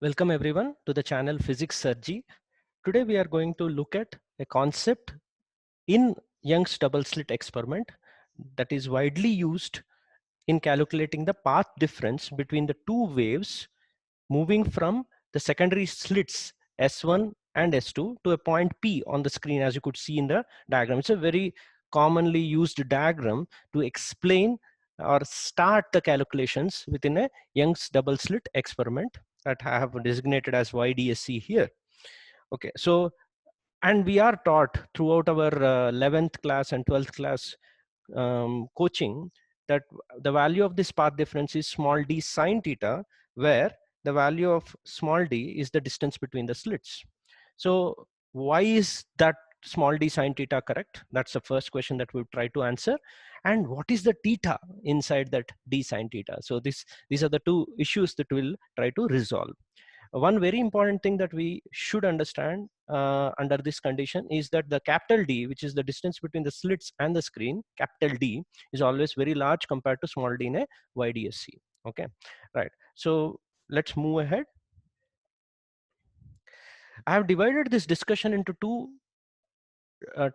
Welcome everyone to the channel PHYSICSSIRJEE. Today we are going to look at a concept in Young's double slit experiment that is widely used in calculating the path difference between the two waves moving from the secondary slits S1 and S2 to a point P on the screen, as you could see in the diagram. It's a very commonly used diagram to explain or start the calculations within a Young's double slit experiment that I have designated as YDSC here. Okay, so and we are taught throughout our 11th class and 12th class coaching that the value of this path difference is small d sine theta, where the value of small d is the distance between the slits. So why is that small d sine theta correct? That's the first question that we'll try to answer. And what is the theta inside that d sine theta? So these are the two issues that we'll try to resolve. One very important thing that we should understand under this condition is that the capital D, which is the distance between the slits and the screen, capital D, is always very large compared to small d in a YDSC. Okay, right. So let's move ahead. I have divided this discussion into two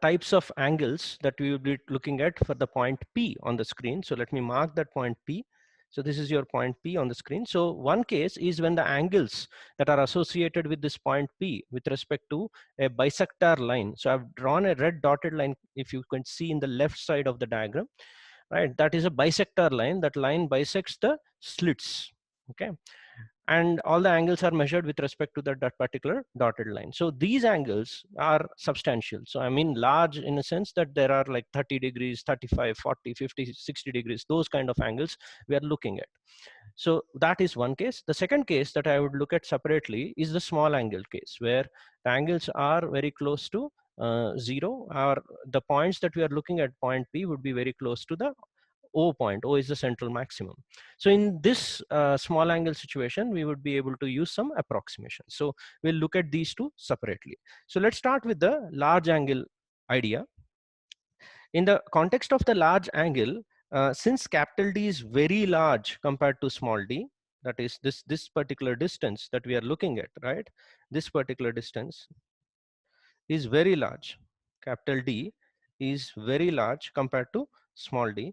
types of angles that we will be looking at for the point P on the screen. So let me mark that point P. So this is your point P on the screen. So one case is when the angles that are associated with this point P with respect to a bisector line. So I've drawn a red dotted line, if you can see in the left side of the diagram, right? That is a bisector line. That line bisects the slits, okay? And all the angles are measured with respect to that particular dotted line. So these angles are substantial. So I mean large in a sense that there are like 30 degrees, 35, 40, 50, 60 degrees, those kind of angles we are looking at. So that is one case. The second case that I would look at separately is the small angle case, where the angles are very close to 0, or the points that we are looking at, point P, would be very close to the O point. O is the central maximum. So in this small angle situation, we would be able to use some approximation. So we'll look at these two separately. So let's start with the large angle idea. In the context of the large angle, since capital D is very large compared to small d, that is this particular distance that we are looking at, right? This particular distance is very large. Capital D is very large compared to small d,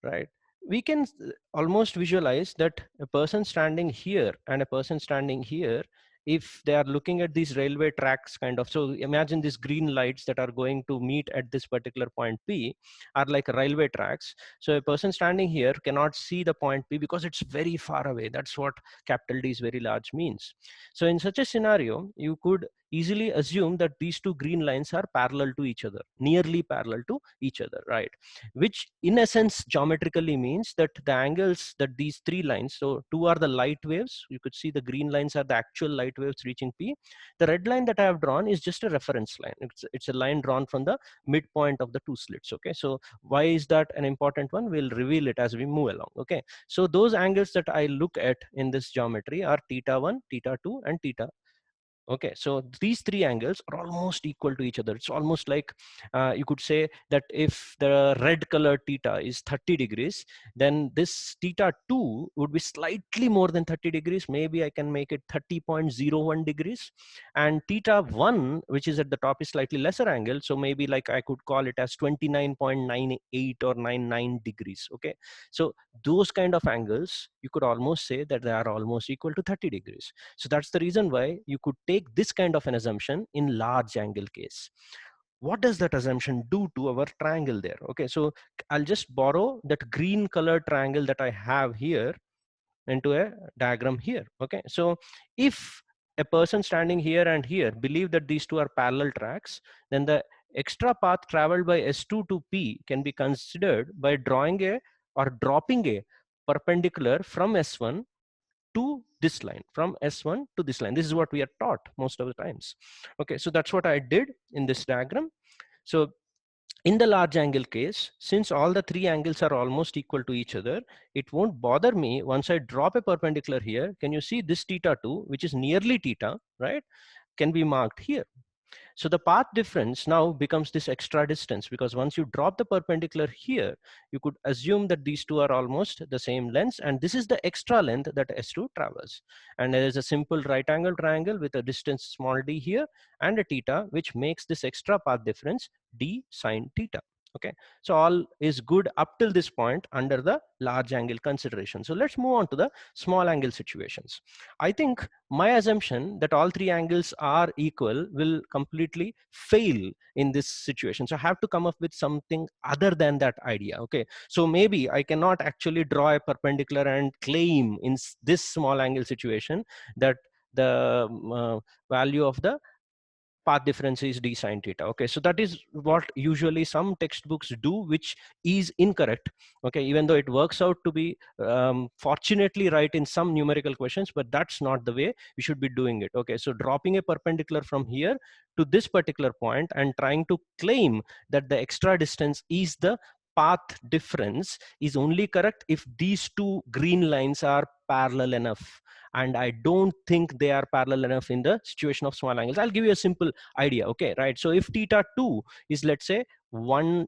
right? We can almost visualize that a person standing here and a person standing here, if they are looking at these railway tracks kind of, so imagine these green lights that are going to meet at this particular point P are like railway tracks. So a person standing here cannot see the point P because it's very far away. That's what capital D is very large means. So in such a scenario, you could easily assume that these two green lines are parallel to each other, nearly parallel to each other, right? Which in essence geometrically means that the angles that these three lines, so two are the light waves, you could see the green lines are the actual light waves reaching P. The red line that I have drawn is just a reference line. It's a line drawn from the midpoint of the two slits. Okay, so why is that an important one? We'll reveal it as we move along. Okay, so those angles that I look at in this geometry are theta 1, theta 2, and theta. Okay, so these three angles are almost equal to each other. It's almost like you could say that if the red colored theta is 30 degrees, then this theta 2 would be slightly more than 30 degrees. Maybe I can make it 30.01 degrees. And theta 1, which is at the top, is slightly lesser angle. So maybe like I could call it as 29.98 or 99 degrees. Okay, so those kind of angles, you could almost say that they are almost equal to 30 degrees. So that's the reason why you could take this kind of an assumption in large angle case. What does that assumption do to our triangle there? Okay, so I'll just borrow that green colored triangle that I have here into a diagram here. Okay, so if a person standing here and here believe that these two are parallel tracks, then the extra path traveled by S2 to P can be considered by drawing a or dropping a perpendicular from S1 to this line, from S1 to this line. This is what we are taught most of the times. Okay, so that's what I did in this diagram. So in the large angle case, since all the three angles are almost equal to each other, it won't bother me once I drop a perpendicular here. Can you see this theta 2, which is nearly theta, right, can be marked here. So the path difference now becomes this extra distance, because once you drop the perpendicular here, you could assume that these two are almost the same length, and this is the extra length that S2 travels. And there is a simple right angle triangle with a distance small d here and a theta, which makes this extra path difference d sine theta. Okay, so all is good up till this point under the large angle consideration. So let's move on to the small angle situations. I think my assumption that all three angles are equal will completely fail in this situation. So I have to come up with something other than that idea. Okay, so maybe I cannot actually draw a perpendicular and claim in this small angle situation that the value of the path difference is d sine theta. Okay, so that is what usually some textbooks do, which is incorrect. Okay, even though it works out to be fortunately right in some numerical questions, but that's not the way we should be doing it. Okay, so dropping a perpendicular from here to this particular point and trying to claim that the extra distance is the path difference is only correct if these two green lines are parallel enough, and I don't think they are parallel enough in the situation of small angles. I'll give you a simple idea. Okay, right? So if theta 2 is, let's say, 1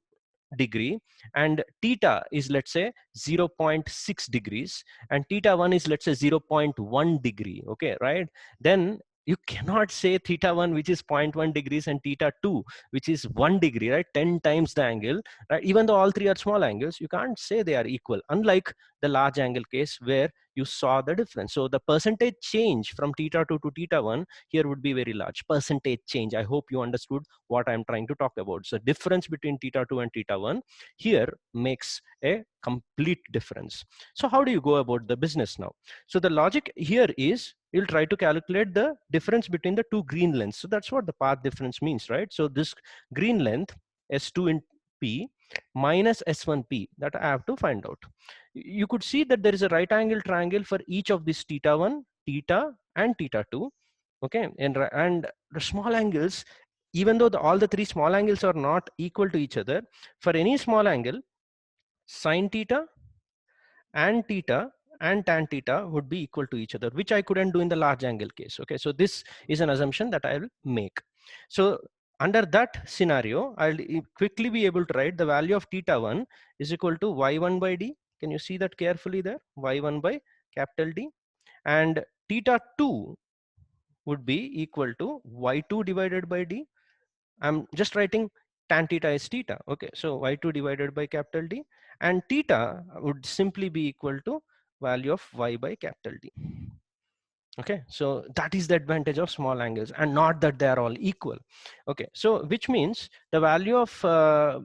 degree, and theta is, let's say, 0.6 degrees, and theta 1 is, let's say, 0.1 degree. Okay, right? Then you cannot say theta 1, which is 0.1 degrees, and theta 2, which is 1 degree, right? 10 times the angle, right? Even though all three are small angles, you can't say they are equal, unlike the large angle case where you saw the difference. So the percentage change from theta 2 to theta 1 here would be very large. Percentage change. I hope you understood what I'm trying to talk about. So difference between theta 2 and theta 1 here makes a complete difference. So how do you go about the business now? So the logic here is you'll try to calculate the difference between the two green lengths. So that's what the path difference means, right? So this green length S2 in P minus S1P, that I have to find out. You could see that there is a right angle triangle for each of these theta 1, theta, and theta 2. Okay, and the small angles, even though all the three small angles are not equal to each other, for any small angle, sine theta and theta and tan theta would be equal to each other, which I couldn't do in the large angle case. Okay, so this is an assumption that I will make. So under that scenario, I'll quickly be able to write the value of theta 1 is equal to y1 by d. Can you see that carefully there? Y1 by capital D. And theta 2 would be equal to y2 divided by d. I'm just writing tan theta is theta. Okay, so y2 divided by capital D, and theta would simply be equal to value of y by capital D. Okay, so that is the advantage of small angles, and not that they are all equal. Okay, so which means the value of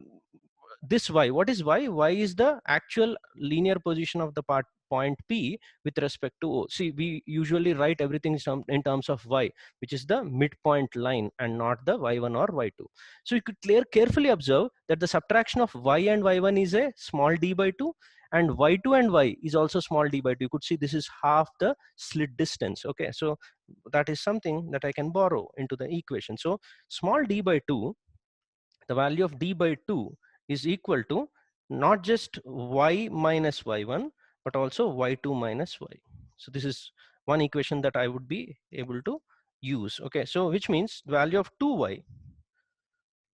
this y, what is y? Y is the actual linear position of the point P with respect to O. See, we usually write everything in terms of y, which is the midpoint line and not the y1 or y2. So you could carefully observe that the subtraction of y and y1 is a small d by 2, and y2 and y is also small d by 2. You could see this is half the slit distance. Okay, so that is something that I can borrow into the equation. So small d by 2, the value of d by 2 is equal to not just y minus y1, but also y2 minus y. So this is one equation that I would be able to use. Okay, so which means the value of 2y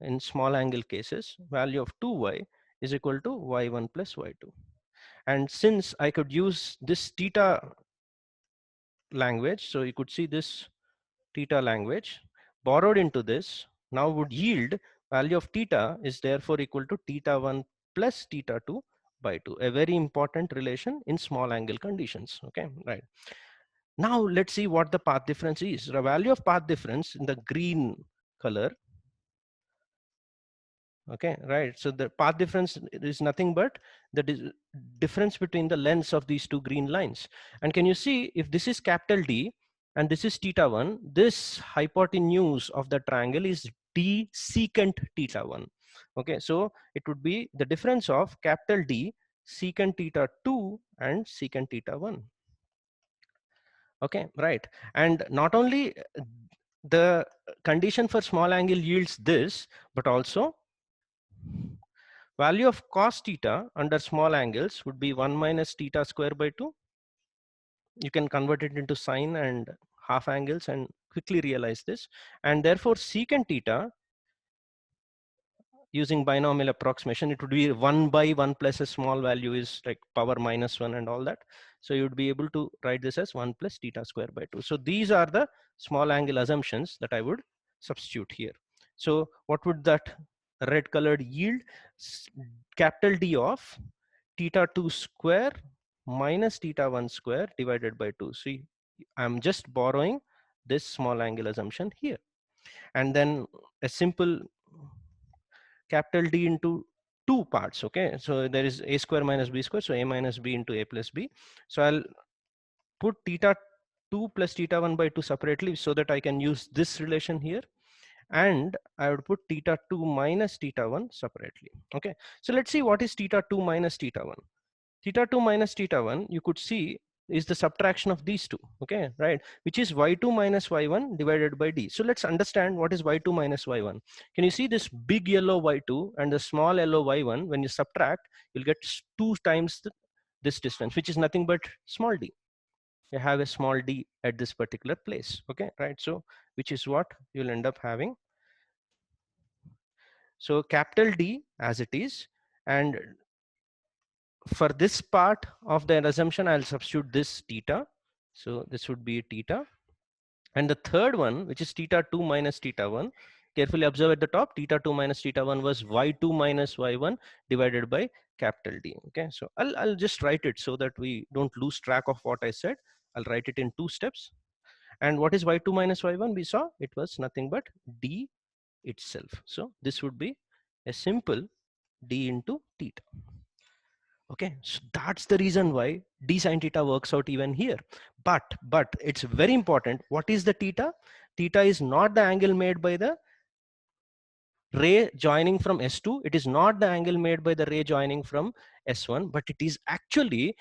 in small angle cases, value of 2y is equal to y1 plus y2. And since I could use this theta language, so you could see this theta language borrowed into this now would yield value of theta is therefore equal to theta 1 plus theta 2 by 2, a very important relation in small angle conditions. Okay, right. Now let's see what the path difference is. The value of path difference in the green color. Okay, right. So the path difference is nothing but the difference between the lengths of these two green lines. And can you see, if this is capital D and this is theta 1, this hypotenuse of the triangle is d secant theta 1. Okay, so it would be the difference of capital D secant theta 2 and secant theta 1. Okay, right. And not only the condition for small angle yields this, but also value of cos theta under small angles would be 1 minus theta square by 2. You can convert it into sine and half angles and quickly realize this. And therefore secant theta, using binomial approximation, it would be 1 by 1 plus a small value is like power -1 and all that. So you would be able to write this as 1 plus theta square by 2. So these are the small angle assumptions that I would substitute here. So what would that red colored yield? Capital D of theta 2 square minus theta 1 square divided by 2. See, I'm just borrowing this small angle assumption here. And then a simple capital D into two parts. Okay, so there is a square minus b square, so a minus b into a plus b. So I'll put theta 2 plus theta 1 by 2 separately so that I can use this relation here, and I would put theta 2 minus theta 1 separately. Okay, so let's see what is theta 2 minus theta 1. Theta 2 minus theta 1, you could see, is the subtraction of these two, okay, right, which is y2 minus y1 divided by d. So let's understand what is y2 minus y1. Can you see this big yellow y2 and the small yellow y1? When you subtract, you'll get 2 times this distance, which is nothing but small d. You have a small d at this particular place, okay, right? So which is what you'll end up having. So capital D as it is, and for this part of the assumption, I'll substitute this theta. So this would be theta. And the third one, which is theta 2 minus theta 1, carefully observe at the top, theta 2 minus theta 1 was y2 minus y1 divided by capital D. Okay, so I'll just write it so that we don't lose track of what I said. I'll write it in 2 steps. And what is y2 minus y1? We saw it was nothing but d itself. So this would be a simple d into theta. Okay, so that's the reason why d sine theta works out even here. But it's very important. What is the theta? Theta is not the angle made by the ray joining from S2. It is not the angle made by the ray joining from S1, but it is actually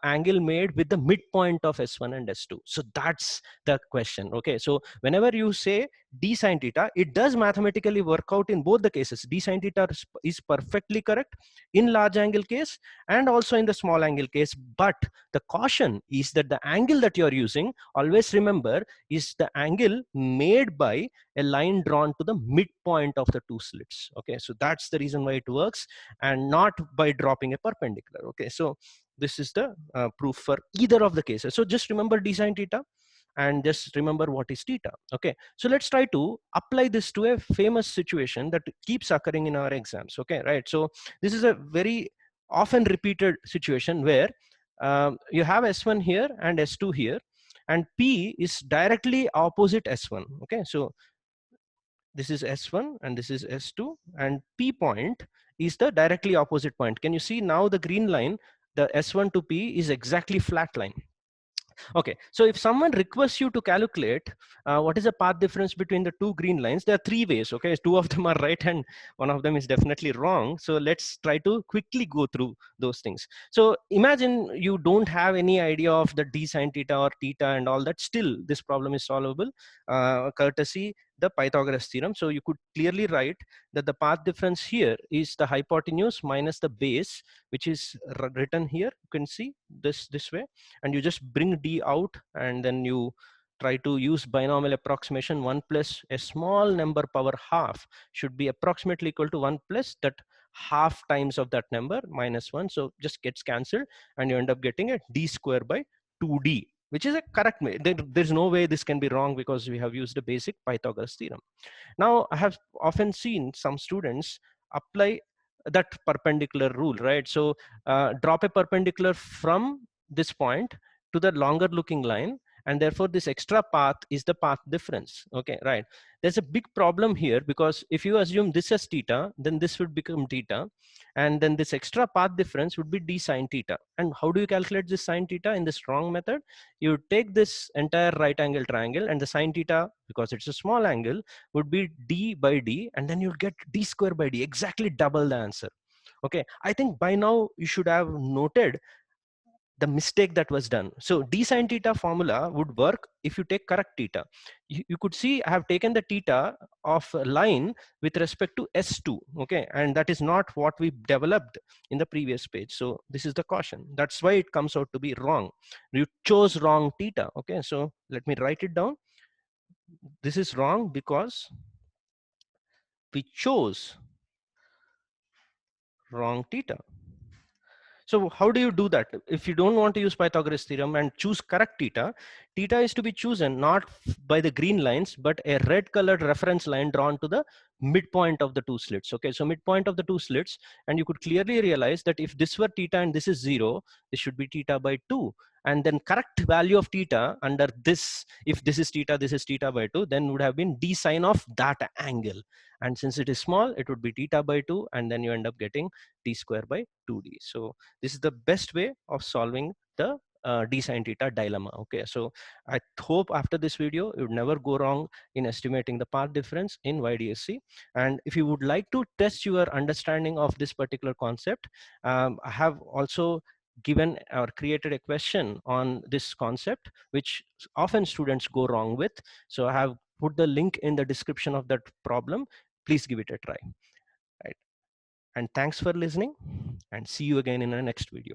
angle made with the midpoint of S1 and S2. So that's the question. Okay, so whenever you say d sine theta, it does mathematically work out in both the cases. D sine theta is perfectly correct in large angle case and also in the small angle case. But the caution is that the angle that you're using, always remember, is the angle made by a line drawn to the midpoint of the two slits. Okay, so that's the reason why it works, and not by dropping a perpendicular. Okay, so this is the proof for either of the cases. So just remember d sine theta and just remember what is theta. Okay, so let's try to apply this to a famous situation that keeps occurring in our exams. Okay, right, so this is a very often repeated situation where you have S1 here and S2 here, and P is directly opposite S1. Okay, so this is S1 and this is S2, and P point is the directly opposite point. Can you see now the green line, the S1 to P is exactly flat line. Okay, so if someone requests you to calculate what is the path difference between the two green lines, there are 3 ways. Okay, 2 of them are right and 1 of them is definitely wrong. So let's try to quickly go through those things. So imagine you don't have any idea of the d sine theta or theta and all that. Still, this problem is solvable courtesy the Pythagoras theorem. So you could clearly write that the path difference here is the hypotenuse minus the base, which is written here. You can see this way, and you just bring d out, and then you try to use binomial approximation. 1 plus a small number power half should be approximately equal to 1 plus that half times of that number minus 1. So just gets cancelled, and you end up getting a d square by 2d, which is a correct way. There's no way this can be wrong because we have used a basic Pythagoras theorem. Now, I have often seen some students apply that perpendicular rule, right? So drop a perpendicular from this point to the longer looking line, and therefore this extra path is the path difference. Okay, right. There's a big problem here, because if you assume this as theta, then this would become theta, and then this extra path difference would be d sine theta. And how do you calculate this sine theta in this wrong method? You take this entire right angle triangle, and the sine theta, because it's a small angle, would be d by d, and then you'll get d square by d, exactly double the answer. Okay, I think by now you should have noted the mistake that was done. So d sine theta formula would work if you take correct theta. You could see I have taken the theta of a line with respect to S2, okay, and that is not what we developed in the previous page. So this is the caution. That's why it comes out to be wrong. You chose wrong theta. Okay, so let me write it down. This is wrong because we chose wrong theta. So how do you do that? If you don't want to use Pythagoras theorem and choose correct theta, theta is to be chosen not by the green lines, but a red colored reference line drawn to the midpoint of the two slits. Okay, so midpoint of the two slits, and you could clearly realize that if this were theta and this is 0, this should be theta by 2. And then correct value of theta under this, if this is theta by 2, then would have been d sine of that angle. And since it is small, it would be theta by 2, and then you end up getting d square by 2d. So this is the best way of solving the d sine theta dilemma. Okay, so I hope after this video you would never go wrong in estimating the path difference in YDSC. And if you would like to test your understanding of this particular concept, I have also given or created a question on this concept, which often students go wrong with. So I have put the link in the description of that problem. Please give it a try. Right. And thanks for listening, and see you again in the next video.